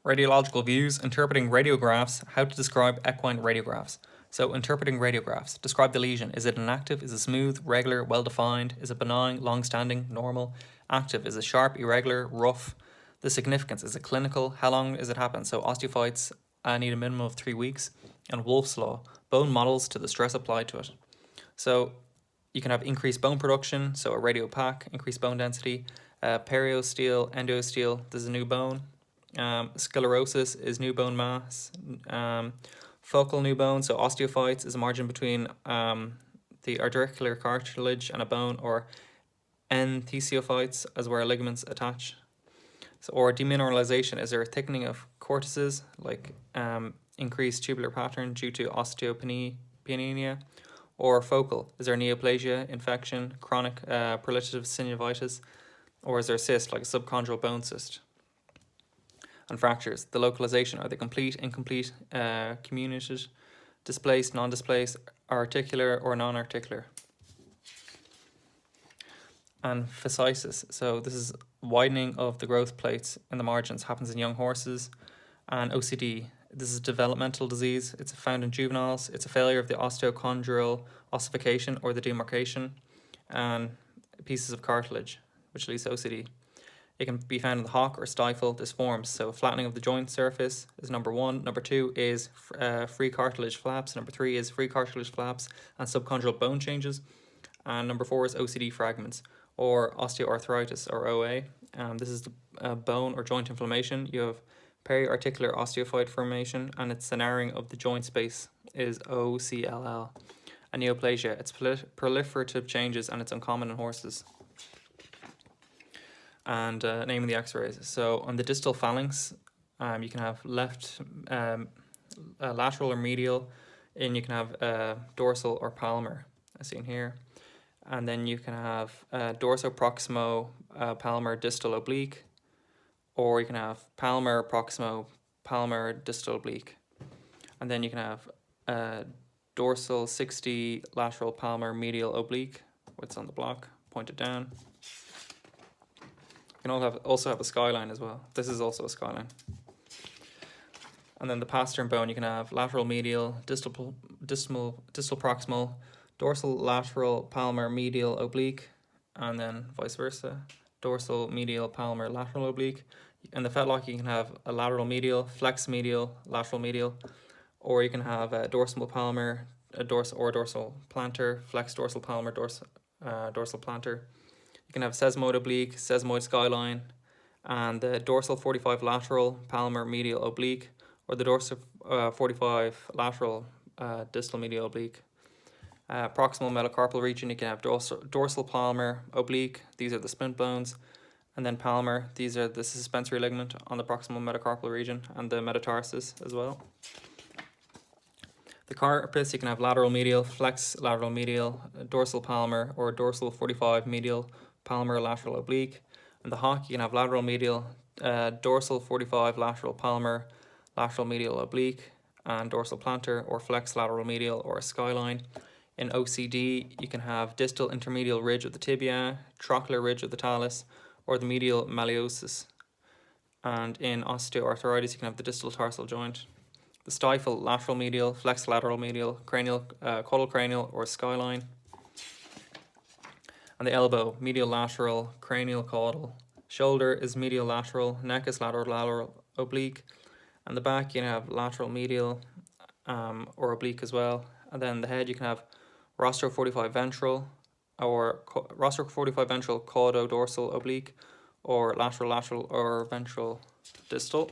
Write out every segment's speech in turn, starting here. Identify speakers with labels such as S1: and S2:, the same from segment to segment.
S1: Radiological views, interpreting radiographs, how to describe equine radiographs. So, interpreting radiographs. Describe the lesion. Is it inactive? Is it smooth, regular, well defined? Is it benign, long standing, normal? Active. Is it sharp, irregular, rough? The significance. Is it clinical? How long does it happen? So, osteophytes need a minimum of 3 weeks. And Wolff's Law. Bone models to the stress applied to it. So, you can have increased bone production, so a radiopaque, increased bone density, periosteel, endosteal, there's a new bone. Sclerosis is new bone mass. Focal new bone, so osteophytes is a margin between the articular cartilage and a bone, or enthesiophytes is where ligaments attach. So, or demineralization, is there a thickening of cortices, like increased tubular pattern due to osteopenia? Or focal, is there neoplasia, infection, chronic proliferative synovitis, or is there a cyst, like a subchondral bone cyst? And fractures, the localization, are they complete, incomplete, comminuted, displaced, non-displaced, articular or non-articular? And fasciitis, so this is widening of the growth plates in the margins, happens in young horses. And OCD, this is developmental disease. It's found in juveniles. It's a failure of the osteochondral ossification or the demarcation and pieces of cartilage, which leads to OCD. It can be found in the hock or stifle. This forms. So flattening of the joint surface is number 1. Number 2 is free cartilage flaps. Number 3 is free cartilage flaps and subchondral bone changes. And number 4 is OCD fragments or osteoarthritis or OA. This is the bone or joint inflammation. You have periarticular osteophyte formation, and its the narrowing of the joint space is OCLL. And neoplasia, it's proliferative changes, and it's uncommon in horses. And naming the x-rays. So on the distal phalanx, you can have left lateral or medial, and you can have dorsal or palmar, as seen here. And then you can have dorso-proximo palmar distal oblique, or you can have palmar proximo palmar distal oblique. And then you can have dorsal 60 lateral palmar medial oblique, what's on the block, pointed down. You can also have a skyline as well. This is also a skyline. And then the pastern bone, you can have lateral medial, distal proximal, dorsal lateral palmar medial oblique, and then vice versa, dorsal medial palmar lateral oblique. In the fetlock, you can have a lateral medial, flex medial, lateral medial, or you can have a dorsal palmar, a dorsal plantar, flex dorsal palmar, dorsal plantar. You can have sesamoid oblique, sesamoid skyline, and the dorsal 45 lateral palmar medial oblique, or the dorsal 45 lateral distal medial oblique. Proximal metacarpal region, you can have dorsal palmar oblique, these are the splint bones, and then palmar, these are the suspensory ligament on the proximal metacarpal region, and the metatarsus as well. The carpus, you can have lateral medial, flex lateral medial, dorsal palmar, or dorsal 45 medial palmar lateral oblique. And the hock, you can have lateral medial, dorsal 45 lateral palmar lateral medial oblique, and dorsal plantar, or flex lateral medial, or skyline. In OCD, you can have distal intermedial ridge of the tibia, trochlear ridge of the talus, or the medial malleosus. And in osteoarthritis, you can have the distal tarsal joint. The stifle, lateral medial, flex lateral medial, cranial, caudal cranial, or skyline. And the elbow, medial lateral, cranial caudal. Shoulder is medial lateral, neck is lateral oblique. And the back, you can have lateral medial or oblique as well. And then the head, you can have rostro 45 ventral, or rostro 45 ventral caudodorsal oblique, or lateral or ventral distal.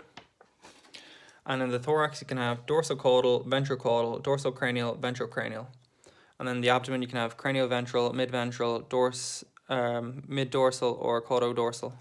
S1: And in the thorax, you can have dorsocaudal, ventrocaudal, dorsocranial, ventrocranial. And then the abdomen, you can have cranioventral, midventral, mid-dorsal, or caudodorsal.